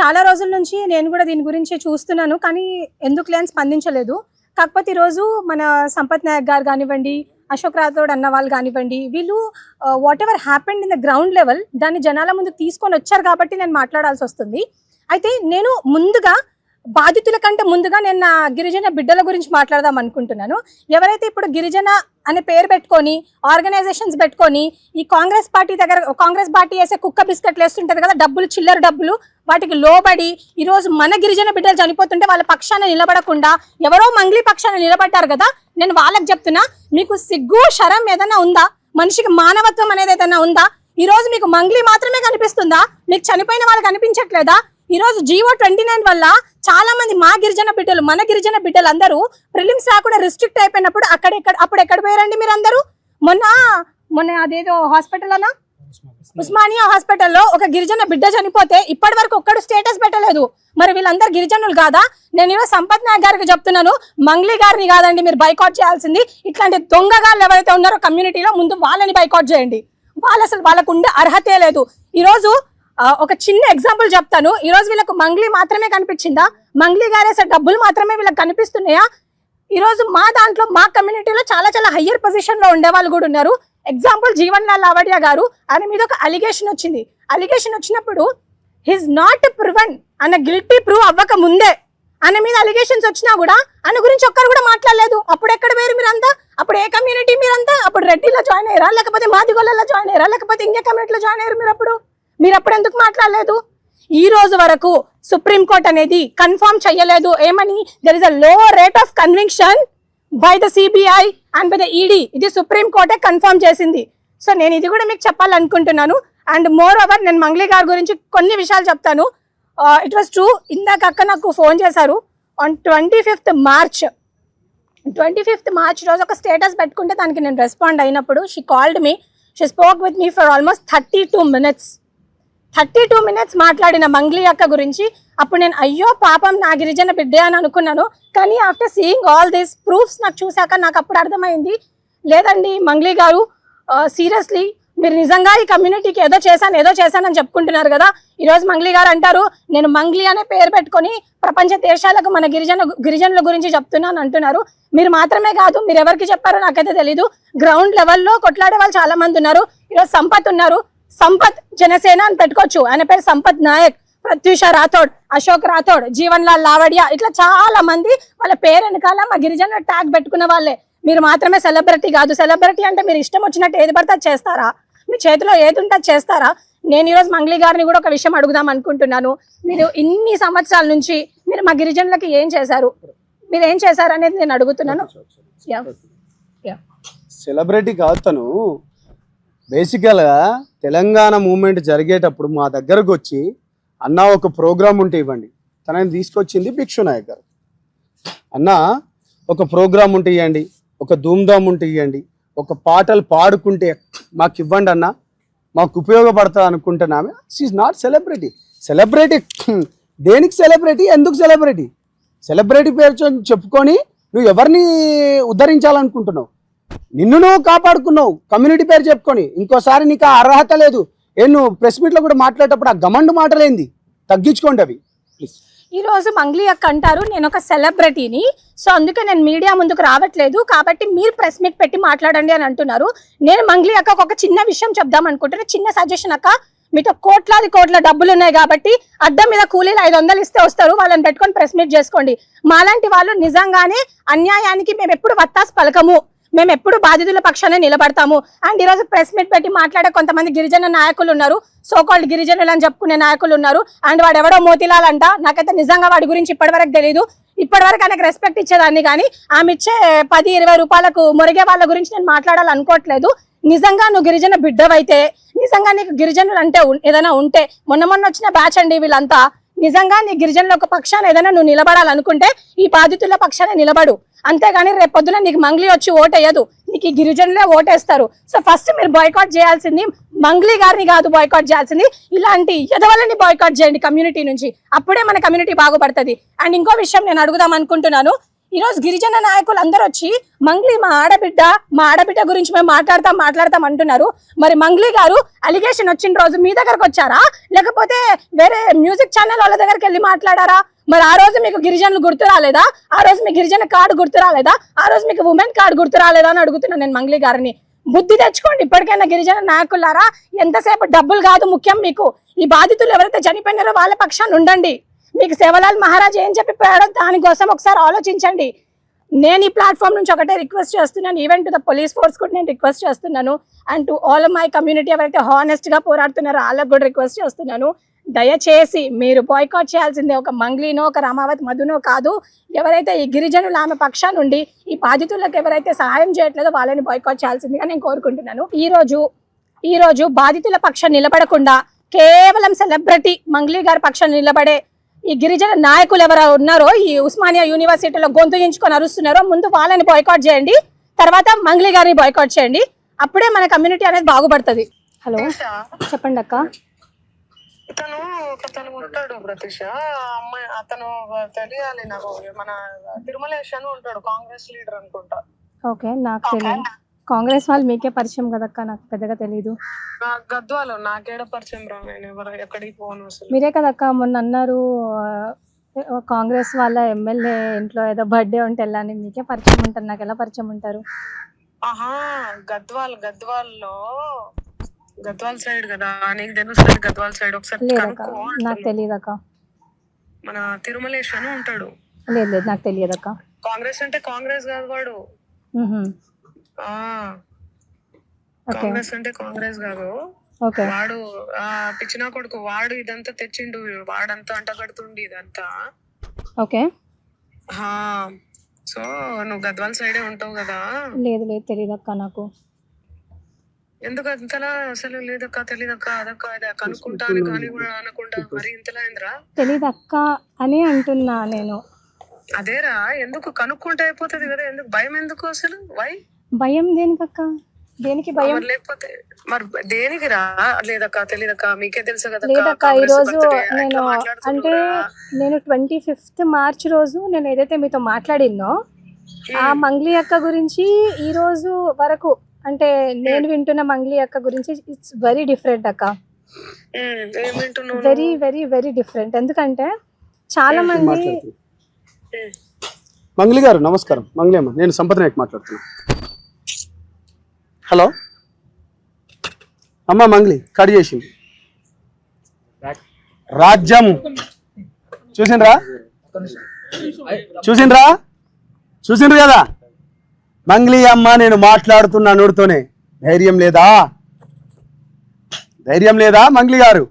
చాలా రోజుల నుంచి నేను కూడా దీని గురించి చూస్తున్నాను, కానీ ఎందుకు లేని స్పందించలేదు. కాకపోతే ఈరోజు మన సంపత్ నాయక్ గారు కానివ్వండి, అశోక్ రాథోడ్ అన్న వాళ్ళు కానివ్వండి, వీళ్ళు what ever happened in the ground level దాన్ని జనాల ముందుకు తీసుకొని వచ్చారు కాబట్టి నేను మాట్లాడాల్సి వస్తుంది. అయితే నేను ముందుగా బాధితుల కంటే ముందుగా నేను నా గిరిజన బిడ్డల గురించి మాట్లాడదాం అనుకుంటున్నాను. ఎవరైతే ఇప్పుడు గిరిజన అనే పేరు పెట్టుకొని ఆర్గనైజేషన్స్ పెట్టుకొని ఈ కాంగ్రెస్ పార్టీ వేసే కుక్క బిస్కెట్లు వేస్తుంటది కదా, డబ్బులు చిల్లర డబ్బులు, వాటికి లోబడి ఈరోజు మన గిరిజన బిడ్డలు చనిపోతుంటే వాళ్ళ పక్షాన నిలబడకుండా ఎవరో మంగ్లీ పక్షాన నిలబడ్డారు కదా. నేను వాళ్ళకి చెప్తున్నా, మీకు సిగ్గు శరం ఏదైనా ఉందా? మనిషికి మానవత్వం అనేది ఏదైనా ఉందా? ఈ రోజు మీకు మంగ్లీ మాత్రమే కనిపిస్తుందా? మీకు చనిపోయిన వాళ్ళు కనిపించట్లేదా? ఈ రోజు జీవో 29 వల్ల చాలా మంది మన గిరిజన బిడ్డలు అందరూ ప్రిలిమ్స్ రాకుండా రిస్ట్రిక్ట్ అయిపోయినప్పుడు అప్పుడు ఎక్కడ పోయారండి మీరు అందరూ? మొన్న అదేదో హాస్పిటల్ అన్నా, ఉస్మానియా హాస్పిటల్లో ఒక గిరిజన బిడ్డ చనిపోతే ఇప్పటి వరకు ఒక్కడు స్టేటస్ పెట్టలేదు. మరి వీళ్ళందరూ గిరిజనులు కాదా? నేను ఈరోజు సంపత్ నాయక్ గారికి చెప్తున్నాను, మంగ్లీ గారిని కాదండి మీరు బైకాట్ చేయాల్సింది. ఇట్లాంటి దొంగగాళ్ళు ఎవరైతే ఉన్నారో కమ్యూనిటీలో ముందు వాళ్ళని బైకాట్ చేయండి. వాళ్ళకు ఉండే అర్హతే లేదు. ఈరోజు ఒక చిన్న ఎగ్జాంపుల్ చెప్తాను. ఈ రోజు వీళ్ళకు మంగ్లీ మాత్రమే కనిపించిందా? మంగ్లీ గారేసే డబ్బులు మాత్రమే వీళ్ళకి కనిపిస్తున్నాయా? ఈ రోజు మా దాంట్లో మా కమ్యూనిటీలో చాలా హయ్యర్ పొజిషన్ లో ఉండే వాళ్ళు కూడా ఉన్నారు. ఎగ్జాంపుల్ జీవన్ లాల్ లావడియా గారు, ఆయన మీద ఒక అలిగేషన్ వచ్చింది. అలిగేషన్ వచ్చినప్పుడు హిస్ నాట్ ప్రూవెన్ అన్న గిల్టీ ప్రూవ్ అవ్వక ముందే ఆయన మీద అలిగేషన్స్ వచ్చినా కూడా ఆయన గురించి ఒక్కరు కూడా మాట్లాడలేదు. అప్పుడు ఎక్కడ వేరు మీరంతా? అప్పుడు ఏ కమ్యూనిటీ మీరంతా? అప్పుడు రెడ్డిలో జాయిన్ అయ్యారా, లేకపోతే మాదిగోళ్ళలో జాయిన్ అయ్యారా, లేకపోతే ఇంకే కమ్యూనిటీలో జాయిన్ అయ్యారు మీరు అప్పుడు ఎందుకు మాట్లాడలేదు? ఈ రోజు వరకు సుప్రీంకోర్టు అనేది కన్ఫర్మ్ చేయలేదు ఏమని, దెర్ ఇస్ అ లో rate of conviction by the CBI and by the ED. ఇది సుప్రీంకోర్టే కన్ఫర్మ్ చేసింది. సో నేను ఇది కూడా మీకు చెప్పాలనుకుంటున్నాను. అండ్ మోర్ ఓవర్ నేను మంగ్లీ గారి గురించి కొన్ని విషయాలు చెప్తాను. ఇట్ వాస్ ట్రూ, ఇందాక అక్క నాకు ఫోన్ చేశారు ఆన్ 25th మార్చ్ రోజు ఒక స్టేటస్ పెట్టుకుంటే దానికి నేను రెస్పాండ్ అయినప్పుడు she called me, she spoke with me for almost 32 minutes మాట్లాడిన మంగ్లీ అక్క గురించి. అప్పుడు నేను అయ్యో పాపం నా గిరిజన బిడ్డే అని అనుకున్నాను. కానీ after seeing all these proofs నాకు చూశాక నాకు అప్పుడు అర్థమైంది, లేదండి మంగ్లీ గారు సీరియస్లీ మీరు నిజంగా ఈ కమ్యూనిటీకి ఏదో చేశానని చెప్పుకుంటున్నారు కదా. ఈరోజు మంగ్లీ గారు అంటారు నేను మంగ్లీ అనే పేరు పెట్టుకొని ప్రపంచ దేశాలకు మన గిరిజనుల గురించి చెప్తున్నాను అంటున్నారు. మీరు మాత్రమే కాదు, మీరు ఎవరికి చెప్పారో నాకైతే తెలీదు. గ్రౌండ్ లెవెల్లో కొట్లాడే వాళ్ళు చాలా మంది ఉన్నారు. ఈరోజు సంపత్ ఉన్నారు, సంపత్ జనసేన అని పెట్టుకోవచ్చు, ఆయన పేరు సంపత్ నాయక్, ప్రత్యూష రాథోడ్, అశోక్ రాథోడ్, జీవన్ లాల్ లావడియా, ఇట్లా చాలా మంది వాళ్ళ పేరు వెనకాల మా గిరిజన ట్యాగ్ పెట్టుకున్న వాళ్ళే. మీరు మాత్రమే సెలబ్రిటీ కాదు. సెలబ్రిటీ అంటే మీరు ఇష్టం వచ్చినట్టు ఏది పడితే అది చేస్తారా? మీ చేతిలో ఏది ఉంటే అది చేస్తారా? నేను ఈరోజు మంగ్లీ గారిని కూడా ఒక విషయం అడుగుదాం అనుకుంటున్నాను. మీరు ఇన్ని సంవత్సరాల నుంచి మీరు మా గిరిజనులకి ఏం చేశారు, మీరు ఏం చేశారు అనేది నేను అడుగుతున్నాను. సెలబ్రిటీ కాదు తను. బేసికల్గా తెలంగాణ మూమెంట్ జరిగేటప్పుడు మా దగ్గరకు వచ్చి అన్న ఒక ప్రోగ్రామ్ ఉంటే ఇవ్వండి, తనని తీసుకొచ్చింది భిక్షు నాయక్ గారు. అన్న ఒక ప్రోగ్రామ్ ఉంటే ఇవ్వండి, ఒక ధూమ్ధామ్ ఉంటే ఇవ్వండి, ఒక పాటలు పాడుకుంటే మాకు ఇవ్వండి అన్న, మాకు ఉపయోగపడతా అనుకుంటున్నామే. She not celebrity. దేనికి సెలబ్రిటీ? ఎందుకు సెలబ్రిటీ పేరు చెప్పుకొని నువ్వు ఎవరిని ఉద్ధరించాలనుకుంటున్నావు? నిన్ను నువ్వు కాపాడుకున్నావు కమ్యూనిటీ పేరు చెప్పుకొని. ఇంకోసారి నీకు ఆ అర్హత లేదు. నువ్వు ప్రెస్ మీట్లో కూడా మాట్లాడేటప్పుడు ఆ గమండు మాటలేంది, తగ్గించుకోండి అవి ప్లీజ్. ఈ రోజు మంగ్లీ అక్క అంటారు నేను ఒక సెలబ్రిటీని, సో అందుకే నేను మీడియా ముందుకు రావట్లేదు, కాబట్టి మీరు ప్రెస్ మీట్ పెట్టి మాట్లాడండి అని అంటున్నారు. నేను మంగ్లీ అక్కకు ఒక చిన్న విషయం చెప్దాం అనుకుంటున్నా, చిన్న సజెషన్ అక్క. మీతో కోట్ల డబ్బులు ఉన్నాయి కాబట్టి అడ్డం మీద కూలీలు 500 ఇస్తే వస్తారు, వాళ్ళని పెట్టుకొని ప్రెస్ మీట్ చేసుకోండి. మాలాంటి వాళ్ళు నిజంగానే అన్యాయానికి మేము ఎప్పుడు వత్తాసు పలకము, మేము ఎప్పుడు బాధితుల పక్షానే నిలబడతాము. అండ్ ఈరోజు ప్రెస్ మీట్ పెట్టి మాట్లాడే కొంతమంది గిరిజన నాయకులు ఉన్నారు, సోకాల్డ్ గిరిజనులు అని చెప్పుకునే నాయకులు ఉన్నారు. అండ్ వాడు ఎవడో మోతిలాల్ అంట, నాకైతే నిజంగా వాడి గురించి ఇప్పటివరకు తెలియదు. ఇప్పటివరకు ఆయనకు రెస్పెక్ట్ ఇచ్చేదాన్ని, కానీ ఆమె ఇచ్చే 10-20 రూపాయలకు మొరిగే వాళ్ళ గురించి నేను మాట్లాడాలనుకోవట్లేదు. నిజంగా నువ్వు గిరిజన బిడ్డవైతే, నిజంగా నీకు గిరిజనులు అంటే ఏదైనా ఉంటే, మొన్న వచ్చిన బ్యాచ్ అండి వీళ్ళంతా, నిజంగా నీ గిరిజనుల ఒక పక్షాన ఏదైనా నువ్వు నిలబడాలనుకుంటే ఈ బాధితుల పక్షాన నిలబడు. అంతేగాని రేపు పొద్దున నీకు మంగ్లీ వచ్చి ఓటేయదు, నీకు ఈ గిరిజనులే ఓటేస్తారు. సో ఫస్ట్ మీరు బాయ్కాట్ చేయాల్సింది మంగ్లీ గారిని కాదు, బాయ్కాట్ చేయాల్సింది ఇలాంటి ఎదవలని బాయ్కాట్ చేయండి కమ్యూనిటీ నుంచి. అప్పుడే మన కమ్యూనిటీ బాగుపడుతుంది. అండ్ ఇంకో విషయం నేను అడుగుదాం అనుకుంటున్నాను, ఈ రోజు గిరిజన నాయకులు అందరూ వచ్చి మంగ్లీ మా ఆడబిడ్డ గురించి మేము మాట్లాడతాం అంటున్నారు. మరి మంగ్లీ గారు అలిగేషన్ వచ్చిన రోజు మీ దగ్గరకు వచ్చారా, లేకపోతే వేరే మ్యూజిక్ ఛానల్ వాళ్ళ దగ్గరికి వెళ్ళి మాట్లాడారా? మరి ఆ రోజు మీకు గిరిజనులు గుర్తు రాలేదా? ఆ రోజు మీ గిరిజన కార్డు గుర్తు రాలేదా? ఆ రోజు మీకు ఉమెన్ కార్డు గుర్తు రాలేదా అని అడుగుతున్నాను నేను మంగ్లీ గారిని. బుద్ధి తెచ్చుకోండి ఇప్పటికైనా గిరిజన నాయకులారా. ఎంతసేపు డబ్బులు కాదు ముఖ్యం మీకు. ఈ బాధితులు ఎవరైతే చనిపోయినారో వాళ్ళ పక్షాన్ని ఉండండి. మీకు సేవలాల్ మహారాజ్ ఏం చెప్పిపోయాడో దానికోసం ఒకసారి ఆలోచించండి. నేను ఈ ప్లాట్ఫామ్ నుంచి ఒకటే రిక్వెస్ట్ చేస్తున్నాను, even to the police force కూడా నేను రిక్వెస్ట్ చేస్తున్నాను, and to all my community ఎవరైతే హానెస్ట్గా పోరాడుతున్నారో వాళ్ళకు కూడా రిక్వెస్ట్ చేస్తున్నాను. దయచేసి మీరు బాయ్కాట్ చేయాల్సిందే ఒక మంగ్లీనో ఒక రామావతి మధునో కాదు. ఎవరైతే ఈ గిరిజనులు ఆమె పక్షాన నుండి ఈ బాధితులకు ఎవరైతే సహాయం చేయట్లేదో వాళ్ళని బాయ్కాట్ చేయాల్సిందిగా నేను కోరుకుంటున్నాను. ఈ రోజు బాధితుల పక్షాన్ని నిలబడకుండా కేవలం సెలబ్రిటీ మంగ్లీ గారి పక్షాన్ని నిలబడే ఈ గిరిజన నాయకులు ఎవరు ఉన్నారో ఈ ఉస్మానియా యూనివర్సిటీలో గొంతు అరుస్తున్నారో ముందు వాళ్ళని బాయ్కాట్ చేయండి, తర్వాత మంగ్లీ గారిని బాయ్కాట్ చేయండి. అప్పుడే మన కమ్యూనిటీ అనేది బాగుపడుతుంది. హలో చెప్పండి అక్క. అతను ఉంటాడు ప్రతీష, అమ్మాయి అతను తెలియాలి నాకు. మన తిరుమలేష్ అని ఉంటాడు, కాంగ్రెస్ లీడర్ అనుకుంటా. ఓకే, నాకు తెలియదు. కాంగ్రెస్ వాళ్ళు మీకే పరిచయం కదక్క, నాకు పెద్దగా తెలియదు. గద్వాలు నాకేడ పరిచయం రా, నేను ఎవరు ఎక్కడికి పోను అసలు. మీరే కదక్క మొన్న అన్నారు కాంగ్రెస్ వాళ్ళ ఎమ్మెల్యే ఇంట్లో ఏదో బర్త్డే ఉంటే వెళ్ళాని. మీకే పరిచయం ఉంటారు, నాకు ఎలా పరిచయం ఉంటారు? ఆహా, గద్వాల్లో గద్వాల్ సైడ్ కదా, నీకు తెలుస్తుంది గద్వాల్ సైడ్. ఒకసారి నాకు తెలియదు అక్క. మన తిరుమలేష్ అని ఉంటాడు. లేదు నాకు తెలియదు అక్క. కాంగ్రెస్ అంటే కాంగ్రెస్ కాదు వాడు. కాంగ్రెస్ అంటే కాంగ్రెస్ కాదు వాడు. పిచ్చినా కొడుకు వాడు. ఇదంతా తెచ్చిండు వాడంతా, అంటగడుతుండి ఇదంతా. ఓకే, సో నువ్వు గద్వాల్ సైడే ఉంటావు కదా? లేదు తెలియదు అక్క నాకు. ఎందుకు అంతలా అసలు? లేదక్క, తెలీదక్క, అదక్క అదే కనుక్కుంటాను కానీ కూడా అనకుండా మరి ఇంతలా ఏంద్రా? తెలీదు అక్క అని అంటున్నా నేను. అదేరా, ఎందుకు కనుక్కుంటే అయిపోతుంది కదా, ఎందుకు భయం? ఎందుకు అసలు భయం? దేనికక్క? దేనికి భయం? లేకపోతే మరి దేనికి రా? లేదక్క, తెలీదక్క, మీకే తెలుసు కదా. లేదక్క, ఈ రోజు నేను 25th March రోజు నేను ఏదైతే మీతో మాట్లాడినో ఆ మంగ్లీ అక్క గురించి ఈ రోజు వరకు, అంటే నేను వింటున్న మంగ్లీ అక్క గురించి ఇట్స్ వెరీ డిఫరెంట్ అక్క. Very very very different. ఎందుకంటే చాలా మంది. మంగ్లీ గారు నమస్కారం. మంగ్లీ అమ్మ, నేను సంపత్ నాయక్ మాట్లాడుతున్నా. హలో అమ్మ, మంగ్లీ కట్ చేసింది. రాజ్యం చూసిండ్రు కదా మంగ్లీ అమ్మ, నేను మాట్లాడుతున్నా నోటితోనే. ధైర్యం లేదా మంగ్లీ గారు?